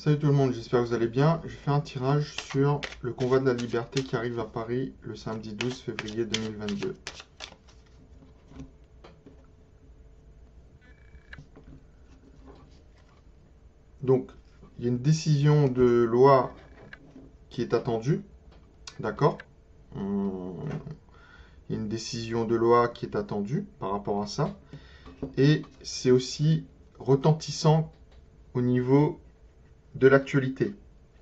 Salut tout le monde, j'espère que vous allez bien. Je fais un tirage sur le convoi de la liberté qui arrive à Paris le samedi 12 février 2022. Donc, il y a une décision de loi qui est attendue, d'accord? Il y a une décision de loi qui est attendue par rapport à ça. Et c'est aussi retentissant au niveau de l'actualité,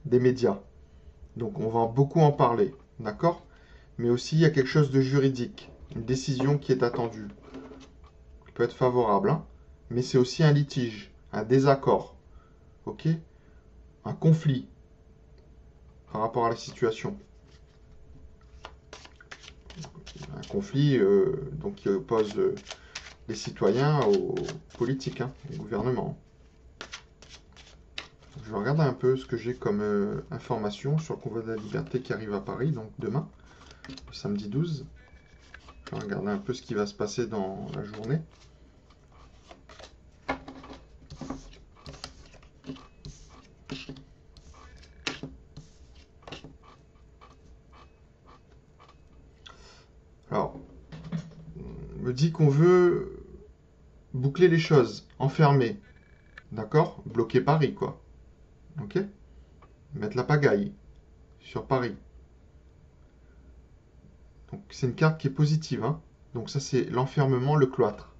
des médias. Donc on va beaucoup en parler, d'accord? Mais aussi il y a quelque chose de juridique, une décision qui est attendue, qui peut être favorable, hein, mais c'est aussi un litige, un désaccord, ok? Un conflit par rapport à la situation. Un conflit donc, qui oppose les citoyens aux politiques, hein, au gouvernement. Je vais regarder un peu ce que j'ai comme information sur le convoi de la liberté qui arrive à Paris, donc demain, le samedi 12. Je vais regarder un peu ce qui va se passer dans la journée. Alors, on me dit qu'on veut boucler les choses, enfermer, d'accord? Bloquer Paris, quoi. Ok? Mettre la pagaille sur Paris. Donc, c'est une carte qui est positive, hein? Donc, ça, c'est l'enfermement, le cloître.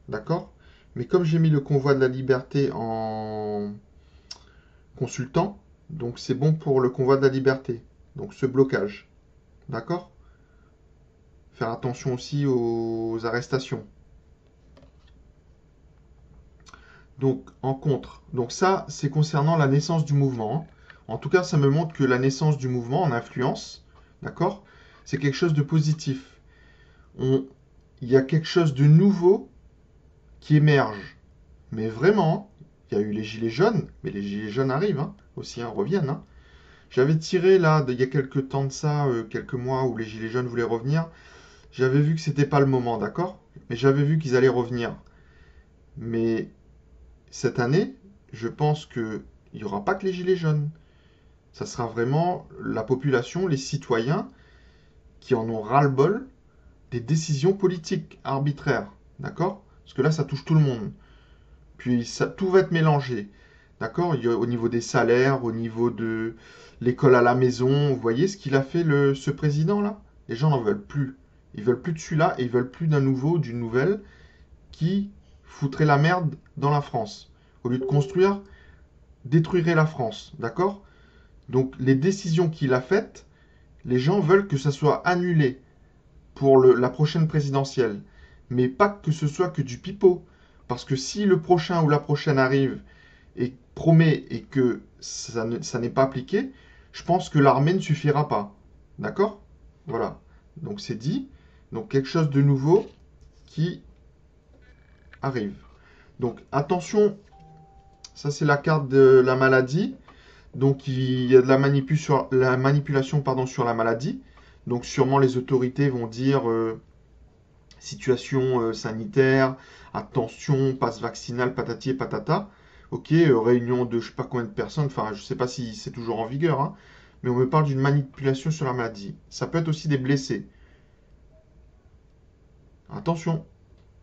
D'accord? Mais comme j'ai mis le convoi de la liberté en consultant, donc c'est bon pour le convoi de la liberté. Donc, ce blocage. D'accord? Faire attention aussi aux arrestations. Donc, en contre. Donc ça, c'est concernant la naissance du mouvement. En tout cas, ça me montre que la naissance du mouvement en influence, d'accord, c'est quelque chose de positif. Il y a quelque chose de nouveau qui émerge. Mais vraiment, il y a eu les gilets jaunes, mais les gilets jaunes arrivent, hein, aussi, hein, reviennent. Hein. J'avais tiré là, il y a quelques temps de ça, quelques mois où les gilets jaunes voulaient revenir. J'avais vu que c'était pas le moment, d'accord? Mais j'avais vu qu'ils allaient revenir. Mais cette année, je pense qu'il n'y aura pas que les gilets jaunes. Ça sera vraiment la population, les citoyens, qui en ont ras-le-bol des décisions politiques arbitraires. D'accord? Parce que là, ça touche tout le monde. Puis ça, tout va être mélangé. D'accord? Au niveau des salaires, au niveau de l'école à la maison. Vous voyez ce qu'il a fait ce président-là? Les gens n'en veulent plus. Ils veulent plus de celui-là et ils veulent plus d'un nouveau, d'une nouvelle qui foutrait la merde dans la France. Au lieu de construire, détruirait la France. D'accord? Donc les décisions qu'il a faites, les gens veulent que ça soit annulé pour la prochaine présidentielle. Mais pas que ce soit que du pipeau. Parce que si le prochain ou la prochaine arrive et promet et que ça n'est pas appliqué, je pense que l'armée ne suffira pas. D'accord? Voilà. Donc c'est dit. Donc quelque chose de nouveau qui arrive. Donc attention, ça c'est la carte de la maladie. Donc il y a de la manipulation sur la maladie. Donc sûrement les autorités vont dire situation sanitaire, attention, passe vaccinal, patati et patata. Ok, réunion de je sais pas combien de personnes, enfin je sais pas si c'est toujours en vigueur, hein, mais on me parle d'une manipulation sur la maladie. Ça peut être aussi des blessés. Attention,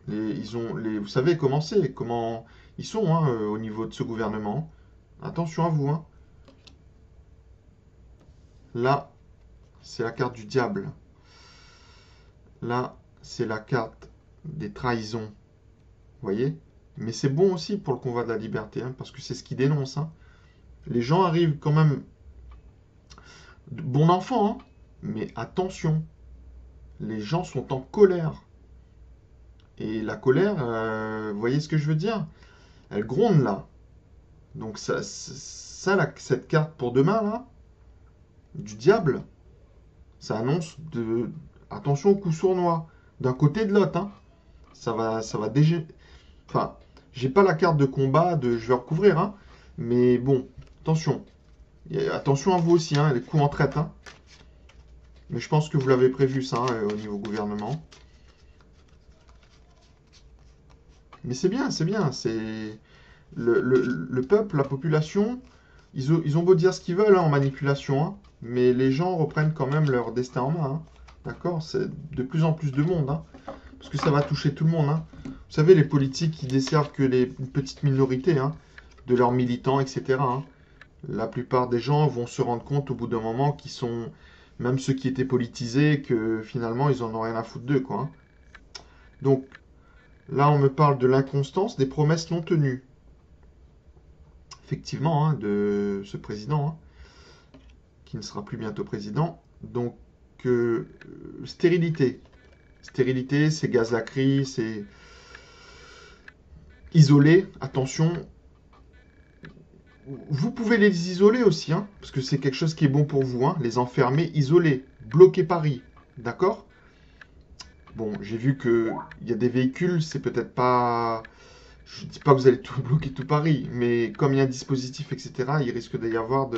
vous savez comment c'est, comment ils sont hein, au niveau de ce gouvernement. Attention à vous. Hein. Là, c'est la carte du diable. Là, c'est la carte des trahisons. Vous voyez? Mais c'est bon aussi pour le convoi de la liberté, hein, parce que c'est ce qu'ils dénoncent. Hein. Les gens arrivent quand même bon enfant, hein, mais attention, les gens sont en colère. Et la colère, vous voyez ce que je veux dire? Elle gronde là. Donc cette carte pour demain, là, du diable, ça annonce attention au coup sournois. D'un côté et de l'autre, hein. Ça va déjà. Enfin, j'ai pas la carte de combat, je vais recouvrir, hein. Mais bon, attention. Attention à vous aussi, hein, les coups en traite, hein. Mais je pense que vous l'avez prévu, ça, hein, au niveau gouvernement. Mais c'est bien, c'est bien. C'est le peuple, la population, Ils ont beau dire ce qu'ils veulent hein, en manipulation, hein, mais les gens reprennent quand même leur destin en main. Hein. D'accord? C'est de plus en plus de monde. Hein, parce que ça va toucher tout le monde. Hein. Vous savez, les politiques qui desservent que les petites minorités hein, de leurs militants, etc. Hein. La plupart des gens vont se rendre compte au bout d'un moment qu'ils sont, même ceux qui étaient politisés, que finalement ils en ont rien à foutre d'eux, quoi. Hein. Donc là, on me parle de l'inconstance des promesses non tenues. Effectivement, hein, de ce président, hein, qui ne sera plus bientôt président. Donc, stérilité. Stérilité, c'est gaz lacry, c'est isolé. Attention, vous pouvez les isoler aussi, hein, parce que c'est quelque chose qui est bon pour vous, hein, les enfermer, isoler, bloquer Paris, d'accord? Bon, j'ai vu qu'il y a des véhicules, c'est peut-être pas... Je ne dis pas que vous allez tout bloquer tout Paris, mais comme il y a un dispositif, etc., il risque d'y avoir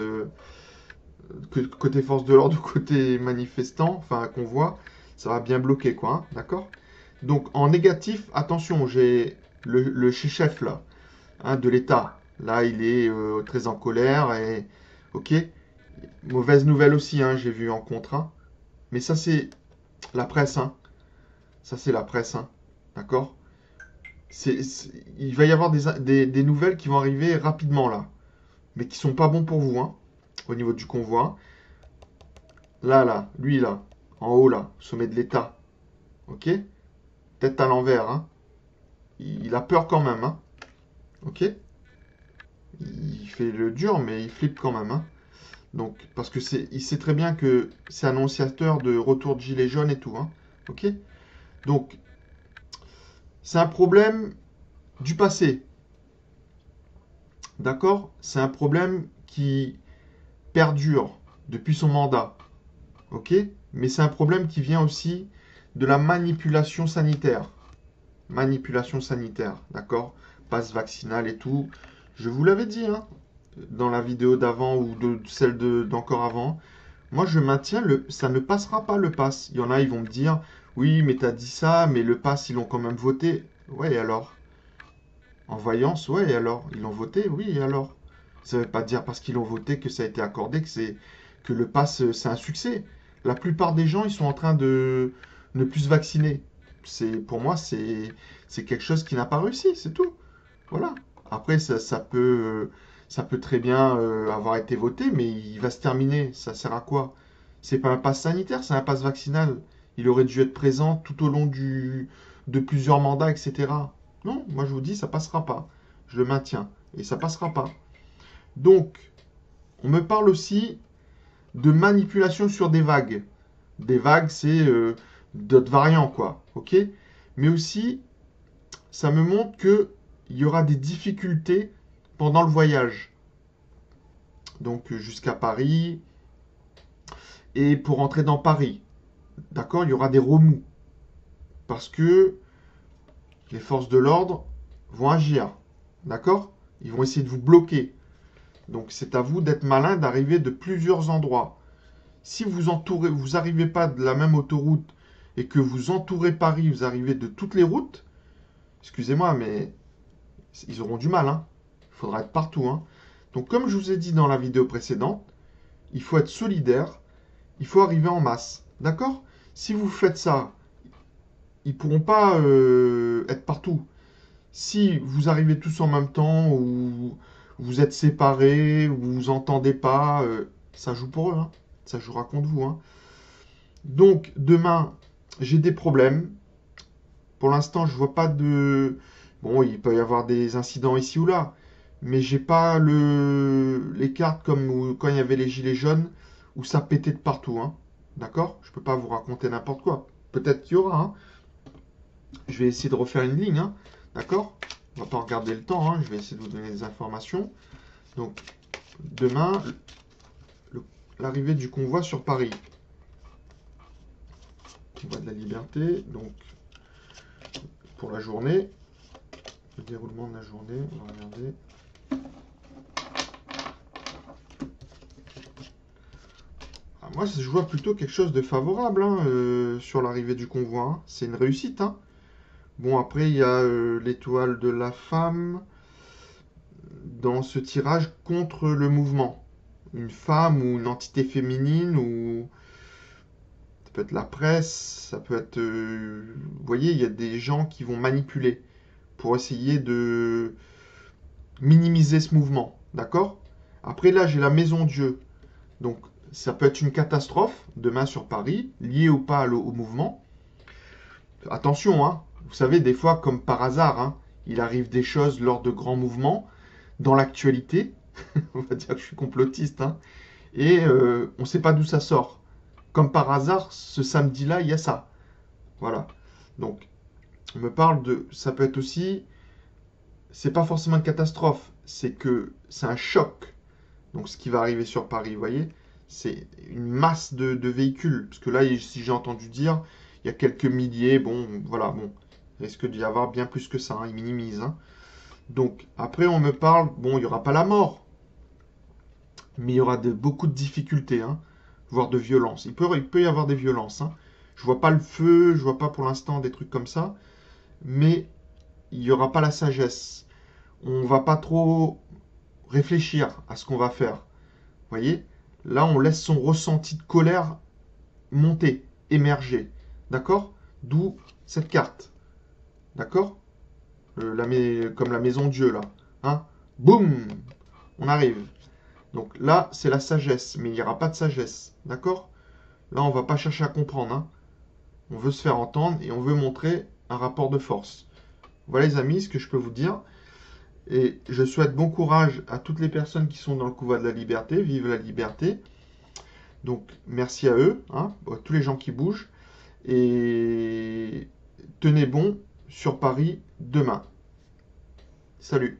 côté force de l'ordre ou côté manifestant, enfin convoi, ça va bien bloquer, quoi, hein, d'accord? Donc en négatif, attention, j'ai le chef là, hein, de l'État. Là, il est très en colère et ok. Mauvaise nouvelle aussi, hein, j'ai vu en contrat. Mais ça, c'est la presse, hein. Ça, c'est la presse, hein. D'accord? Il va y avoir des nouvelles qui vont arriver rapidement là, mais qui sont pas bons pour vous, hein, au niveau du convoi. Là, lui là, en haut là, sommet de l'État. Ok? Tête à l'envers, hein. Il a peur quand même, hein. Ok? Il fait le dur, mais il flippe quand même, hein. Donc, parce que il sait très bien que c'est annonciateur de retour de gilets jaunes et tout, hein. Ok? Donc, c'est un problème du passé. D'accord? C'est un problème qui perdure depuis son mandat. Ok? Mais c'est un problème qui vient aussi de la manipulation sanitaire. Manipulation sanitaire, d'accord? Passe vaccinal et tout. Je vous l'avais dit, hein, dans la vidéo d'avant ou de celle d'encore avant. Moi, je maintiens ça ne passera pas le pass. Il y en a, ils vont me dire, oui, mais t'as dit ça, mais le pass, ils l'ont quand même voté. Ouais, et alors? En voyance, ouais, et alors? Ils l'ont voté, oui, et alors? Ça ne veut pas dire parce qu'ils l'ont voté que ça a été accordé que le pass, c'est un succès. La plupart des gens, ils sont en train de ne plus se vacciner. Pour moi, c'est quelque chose qui n'a pas réussi, c'est tout. Voilà. Après, ça peut très bien avoir été voté, mais il va se terminer. Ça sert à quoi? C'est pas un pass sanitaire, c'est un pass vaccinal. Il aurait dû être présent tout au long de plusieurs mandats, etc. Non, moi je vous dis, ça passera pas. Je le maintiens. Et ça passera pas. Donc, on me parle aussi de manipulation sur des vagues. Des vagues, c'est d'autres variants, quoi. Ok? Mais aussi, ça me montre que il y aura des difficultés pendant le voyage. Donc jusqu'à Paris et pour entrer dans Paris. D'accord? Il y aura des remous. Parce que les forces de l'ordre vont agir. D'accord? Ils vont essayer de vous bloquer. Donc c'est à vous d'être malin, d'arriver de plusieurs endroits. Si vous arrivez pas de la même autoroute et que vous entourez Paris, vous arrivez de toutes les routes, excusez-moi, mais ils auront du mal. Hein. Il faudra être partout. Hein. Donc comme je vous ai dit dans la vidéo précédente, il faut être solidaire, il faut arriver en masse. D'accord? Si vous faites ça, ils ne pourront pas être partout. Si vous arrivez tous en même temps, ou vous êtes séparés, ou vous vous entendez pas, ça joue pour eux. Hein. Ça jouera contre vous. Hein. Donc demain, j'ai des problèmes. Pour l'instant, je vois pas de... Bon, il peut y avoir des incidents ici ou là, mais j'ai pas les cartes comme quand il y avait les gilets jaunes où ça pétait de partout. Hein. D'accord? Je peux pas vous raconter n'importe quoi. Peut-être qu'il y aura. Hein. Je vais essayer de refaire une ligne. Hein. D'accord? On va pas regarder le temps. Hein. Je vais essayer de vous donner des informations. Donc, demain, l'arrivée du convoi sur Paris. Convoi de la liberté. Donc, pour la journée. Le déroulement de la journée. On va regarder. Moi, je vois plutôt quelque chose de favorable hein, sur l'arrivée du convoi. Hein. C'est une réussite. Hein. Bon, après, il y a l'étoile de la femme, dans ce tirage contre le mouvement. Une femme ou une entité féminine, ou ça peut être la presse, ça peut être... vous voyez, il y a des gens qui vont manipuler pour essayer de minimiser ce mouvement, d'accord? Après là, j'ai la Maison Dieu. Donc ça peut être une catastrophe demain sur Paris, liée ou pas au mouvement. Attention, hein, vous savez, des fois, comme par hasard, hein, il arrive des choses lors de grands mouvements, dans l'actualité. On va dire que je suis complotiste, hein, et on ne sait pas d'où ça sort. Comme par hasard, ce samedi-là, il y a ça. Voilà. Donc, on me parle de... Ça peut être aussi... C'est pas forcément une catastrophe, c'est que c'est un choc. Donc, ce qui va arriver sur Paris, vous voyez, c'est une masse de véhicules. Parce que là, si j'ai entendu dire, il y a quelques milliers, bon, voilà, bon. Il risque d'y avoir bien plus que ça, hein, ils minimisent. Hein. Donc, après, on me parle, bon, il n'y aura pas la mort, mais il y aura beaucoup de difficultés, hein, voire de violence. Il peut y avoir des violences. Hein. Je vois pas le feu, je vois pas pour l'instant des trucs comme ça, mais il n'y aura pas la sagesse. On va pas trop réfléchir à ce qu'on va faire. Vous voyez? Là, on laisse son ressenti de colère monter, émerger. D'accord? D'où cette carte. D'accord? Comme la maison Dieu, là. Hein? Boum! On arrive. Donc là, c'est la sagesse, mais il n'y aura pas de sagesse. D'accord? Là, on ne va pas chercher à comprendre. Hein? On veut se faire entendre et on veut montrer un rapport de force. Voilà les amis, ce que je peux vous dire. Et je souhaite bon courage à toutes les personnes qui sont dans le couloir de la liberté. Vive la liberté. Donc merci à eux, hein, à tous les gens qui bougent. Et tenez bon sur Paris demain. Salut.